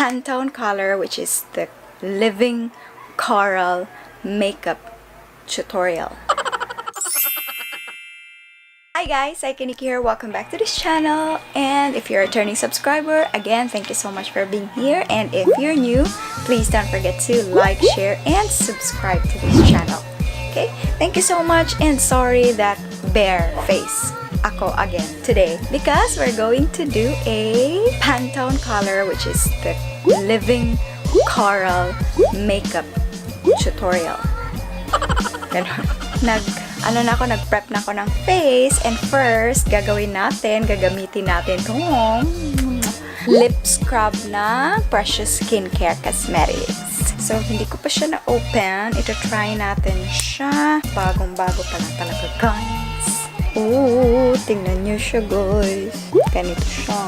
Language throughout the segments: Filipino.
Pantone color, which is the Living Coral makeup tutorial. Hi guys, Kiniki here. Welcome back to this channel. And if you're a returning subscriber, again, thank you so much for being here. And if you're new, please don't forget to like, share, and subscribe to this channel. Okay? Thank you so much, and sorry that bare face ako again today because we're going to do a Pantone color, which is the Living Coral makeup tutorial. Ganon. Nag-prep na ako ng face, and first, gagamitin natin tong lip scrub na Precious Skincare Cosmetics. So, hindi ko pa siya na-open. Ito try natin siya. Bagong-bago pa lang talaga, guys. Ooh, tingnan nyo siya, guys. Ganito siya.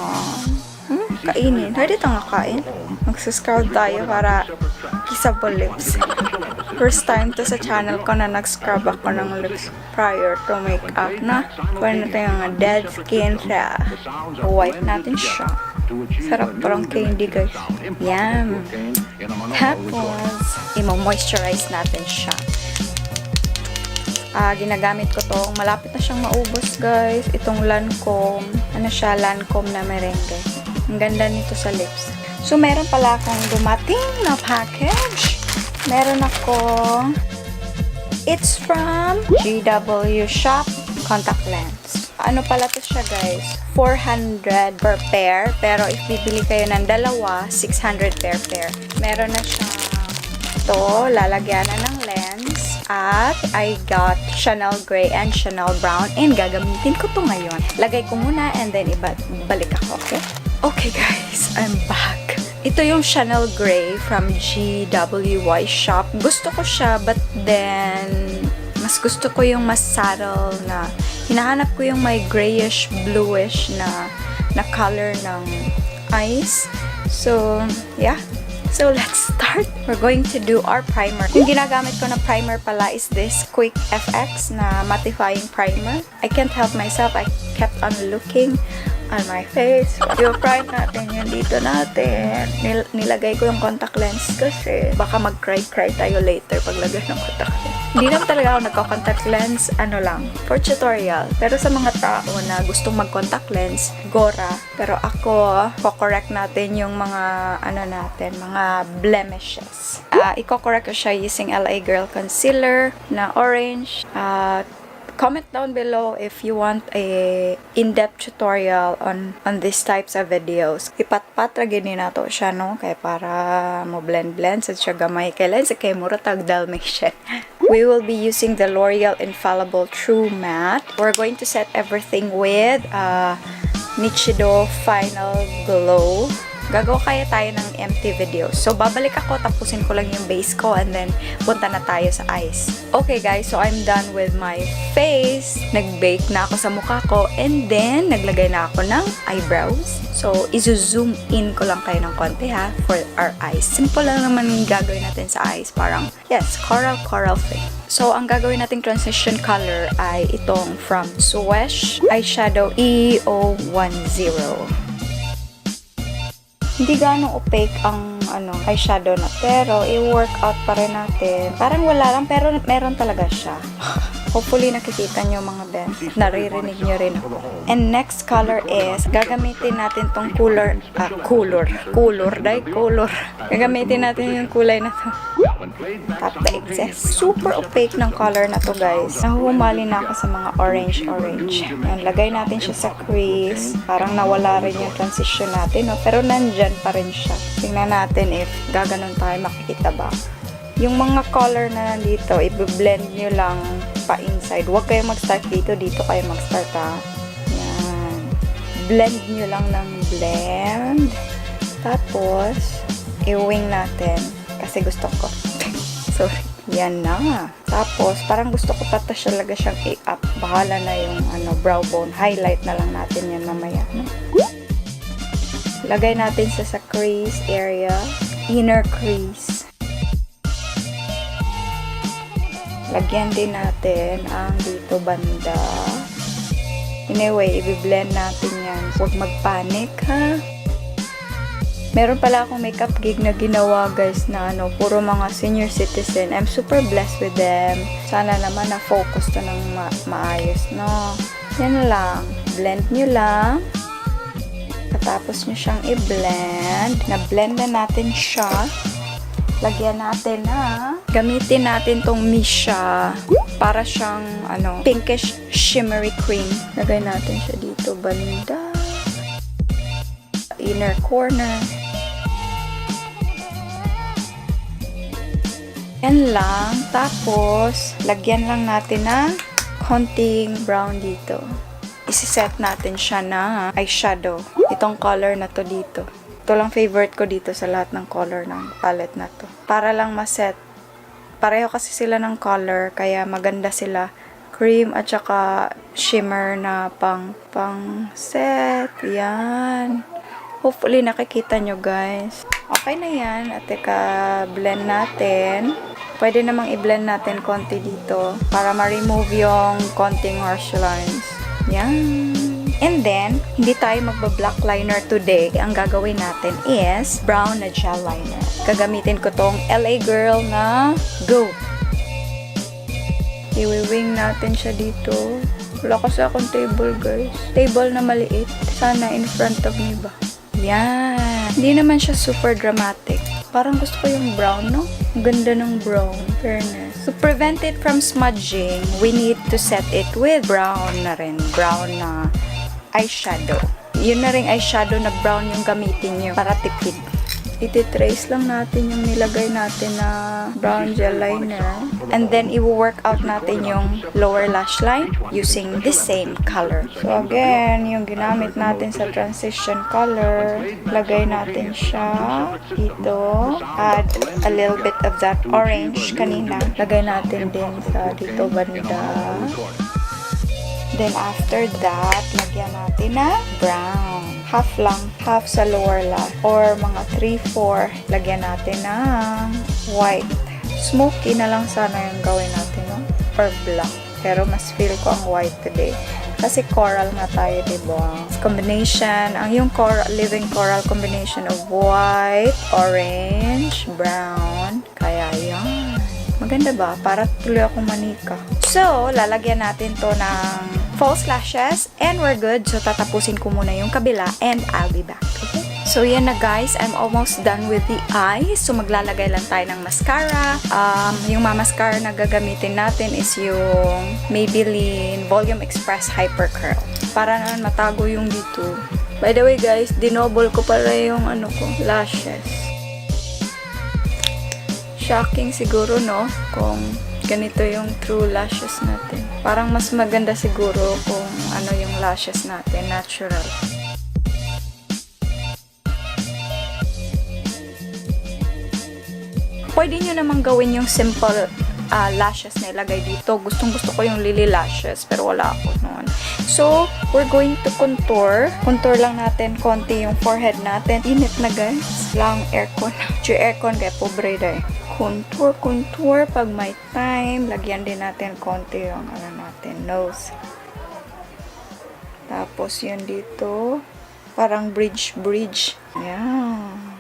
Kainin. Ready tang nakain? Mag-scrub tayo para kissable lips. First time to sa channel ko na nag-scrub ako ng lips prior to makeup na. Kuha natin yung dead skin siya. Wipe natin siya. Sarap parang candy, guys. Yum. Tapos, imo-moisturize natin siya. Ginagamit ko to. Malapit na siyang maubos, guys. Itong Lancome. Ano siya? Lancome na merengue. Ang ganda nito sa lips. So, meron pala akong dumating na package. Meron ako. It's from GW Shop Contact Lens. Ano pala to siya, guys? 400 per pair. Pero if bibili kayo ng dalawa, 600 per pair. Meron na siya ito. Lalagyan na ng lens. At I got Chanel Gray and Chanel Brown. And gagamitin ko to ngayon. Lagay ko muna and then ibalik ako, okay? Okay, guys. I'm back. Ito yung Chanel Gray from GWY Shop. Gusto ko siya, but then mas gusto ko yung mas subtle na hinahanap ko yung may grayish, bluish na color ng eyes. So, yeah. So, let's start. We're going to do our primer. Yung ginagamit ko na primer pala is this Quick FX na mattifying primer. I can't help myself. I kept on looking on my face. I-prime natin yung dito natin. Nilagay ko yung contact lens kasi baka mag-cry tayo later paglagay ng contact lens. Hindi naman talaga ako nagko-contact lens, ano lang, for tutorial. Pero sa mga tao na gustong mag-contact lens, gora. Pero ako, ko-correct natin yung mga, mga blemishes. I-correct ko siya using LA Girl Concealer na orange. Comment down below if you want a in-depth tutorial on these types of videos. Ipatpat ra gini nato siya, no? Kaya para mo blend sa siya gamay kay lens kay mura tag Dalmatian. We will be using the L'Oreal Infallible True Matte. We're going to set everything with Nichido Final Glow. Gagawa kaya tayo ng empty video. So, babalik ako, tapusin ko lang yung base ko, and then, punta na tayo sa eyes. Okay, guys, so I'm done with my face. Nag-bake na ako sa mukha ko, and then, naglagay na ako ng eyebrows. So, izo-zoom in ko lang kayo ng konti, ha, for our eyes. Simple lang naman yung gagawin natin sa eyes. Parang, yes, coral thing. So, ang gagawin nating transition color ay itong from Swesh Eyeshadow EO10. Hindi ganong opaque ang eyeshadow na, pero i-work out pa rin natin. Parang wala lang, pero meron talaga siya. Hopefully nakikita nyo mga ben. Naririnig nyo rin ako. And next color is, gagamitin natin tong color. Gagamitin natin yung kulay na to. Tap the excess. Super opaque ng color na to, guys. Nahuhumali na ako sa mga orange. Yan, lagay natin siya sa crease. Parang nawala rin yung transition natin, no? Pero nandyan pa rin siya. Tingnan natin if gaganon tayo, makikita ba. Yung mga color na nandito, i-blend nyo lang pa inside. Huwag kayo mag-start dito kayo mag-start, ha. Yan. Blend nyo lang ng blend. Tapos, i-wing natin. Kasi gusto ko. Sorry. Yan na. Tapos, parang gusto ko talaga siyang i-up. Bahala na yung brow bone. Highlight na lang natin yan mamaya. No? Lagay natin sa crease area. Inner crease. Lagyan din natin ang dito banda. Anyway, i-blend natin yan. Huwag mag-panic, ha? Meron pala akong makeup gig na ginawa guys na puro mga senior citizen. I'm super blessed with them. Sana naman na-focus to ng maayos, no? Yan lang. Blend nyo lang. Tapos nyo siyang i-blend. Na-blend na natin siya. Lagyan natin gamitin natin tong Misha. Para siyang, pinkish shimmery cream. Lagay natin siya dito, banda. Inner corner. Yan lang. Tapos, lagyan lang natin ng konting brown dito. Isi-set natin siya na eyeshadow. Itong color na to dito. Ito lang favorite ko dito sa lahat ng color ng palette na to. Para lang ma-set. Pareho kasi sila ng color, kaya maganda sila. Cream at saka shimmer na pang set. Yan. Hopefully nakikita nyo guys. Okay na yan. At blend natin. Pwede namang i-blend natin konti dito para ma-remove yung konting harsh lines. Yan. And then, hindi tayo magba-black liner today. Ang gagawin natin is brown na gel liner. Gagamitin ko tong LA Girl na Go. I-wing natin siya dito. Wala kasi akong table, guys. Table na maliit. Sana in front of me ba? Yan. Hindi naman siya super dramatic. Parang gusto ko yung brown, no? Ang ganda ng brown. Fairness. To prevent it from smudging, we need to set it with brown na rin. Brown na eyeshadow. Yun na rin eyeshadow na brown yung gamitin nyo para tipid. Iti-trace lang natin yung nilagay natin na brown gel liner. And then, i-work out natin yung lower lash line using the same color. So, again, yung ginamit natin sa transition color, lagay natin siya dito. Add a little bit of that orange kanina. Lagay natin din sa dito banda. Then, after that, lagyan natin na brown. Half lang. Half sa lower lash. Or mga 3-4. Lagyan natin ng white. Smoky na lang sana yung gawin natin, no? Or black. Pero mas feel ko ang white today. Kasi coral nga tayo, diba? Combination. Yung living coral combination of white, orange, brown. Kaya yan. Maganda ba? Para tuloy akong manika. So, lalagyan natin to ng false lashes and we're good. So, tatapusin ko muna yung kabila and I'll be back. Okay? So, yan na guys. I'm almost done with the eyes. So, maglalagay lang tayo ng mascara. Yung mascara na gagamitin natin is yung Maybelline Volume Express Hyper Curl. Para naman matago yung dito. By the way guys, dinoble ko pala yung lashes. Shocking siguro, no? Kung ganito yung true lashes natin. Parang mas maganda siguro kung yung lashes natin, natural. Pwede nyo namang gawin yung simple lashes na ilagay dito. Gustong-gusto ko yung lily lashes, pero wala ako noon. So, we're going to contour. Contour lang natin konti yung forehead natin. Init na guys. Lang aircon. Yung aircon kaya pobre dahil. Contour pag may time. Lagyan din natin konti yung natin, nose. Tapos yun dito, parang bridge. Yan.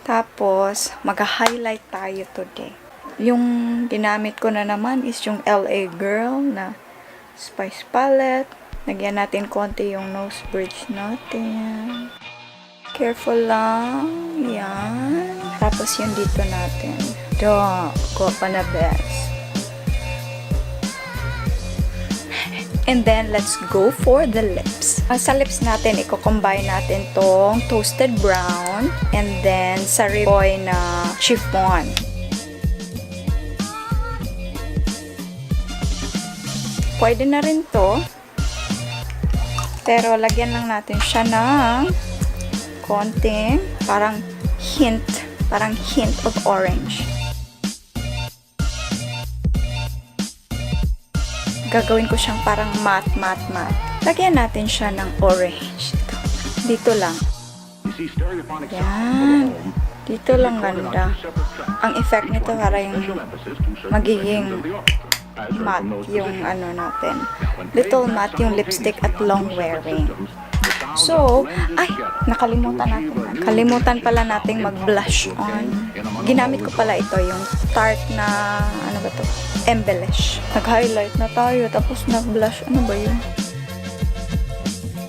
Tapos, mag-highlight tayo today. Yung ginamit ko na naman is yung LA Girl na Spice Palette. Lagyan natin konti yung nose bridge natin. Careful lang. Yan. Tapos yung dito natin. Ko pa na best. And then, let's go for the lips. Sa lips natin, i-combine natin tong toasted brown and then sa Riboy na chiffon. Pwede na rin to. Pero, lagyan lang natin siya ng konting, parang hint of orange. Gagawin ko siyang parang matte. Lagyan natin siya ng orange. Dito lang. Yan. Dito lang ganda. Ang effect nito parang magiging matte yung natin. Little matte yung lipstick at long wearing. So, ay, nakalimutan natin. Kalimutan pala nating mag-blush on. Ginamit ko pala ito, yung Tarte na, ano ba to? Embellish. Nag-highlight na tayo, tapos nag-blush. Ano ba yun?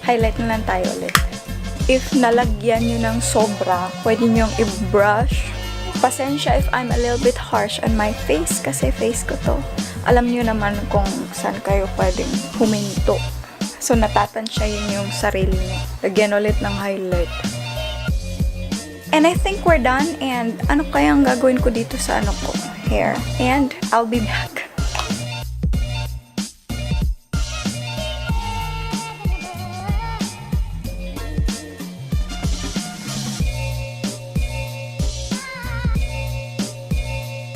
Highlight na lang tayo ulit. If nalagyan nyo ng sobra, pwede nyong i-brush. Pasensya if I'm a little bit harsh on my face, kasi face ko to. Alam nyo naman kung saan kayo pwedeng huminto. So, natatansya yun yung sarili niya. Lagyan ulit ng highlight. And I think we're done. And ano kayang gagawin ko dito sa ano ko? Hair. And I'll be back.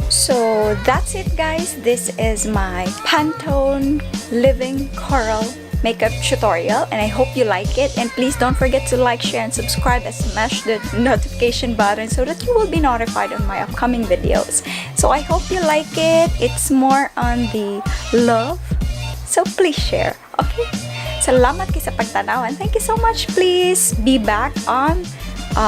So, that's it guys. This is my Pantone Living Coral makeup tutorial and I hope you like it, and please don't forget to like, share, and subscribe and smash the notification button so that you will be notified on my upcoming videos. So I hope you like it. It's more on the love, so please share. Okay? Salamat kayo sa pagtanaw and thank you so much. Please be back on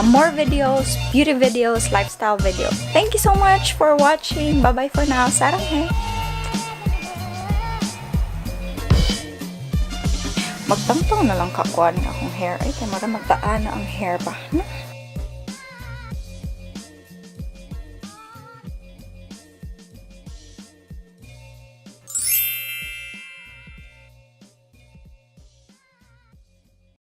more videos, beauty videos, lifestyle videos. Thank you so much for watching. Bye bye for now. Saranghe. Magtangtong na lang kakuha niya akong hair. Ay, tayo magdaan na ang hair ba?